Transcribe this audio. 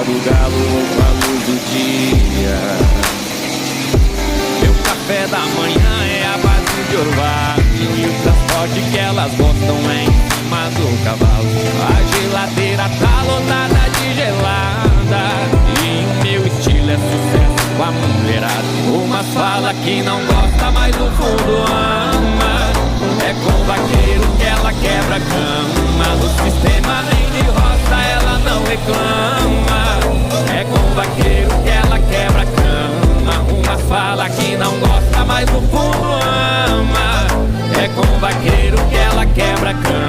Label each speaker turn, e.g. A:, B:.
A: cantar o galo com a luz do dia. Meu café da manhã é a base de orvalho, e o transporte que elas gostam é em cima do cavalo. A geladeira tá lotada de gelada, e o meu estilo é sucesso com a mulherada. Umas fala que não gosta, mas no fundo ama. É com o vaqueiro que ela quebra a cama, no sistema nem de roça ela não reclama. É com o vaqueiro que ela quebra a cama. Uma fala que não gosta, mas no fundo ama. É com o vaqueiro que ela quebra a cama.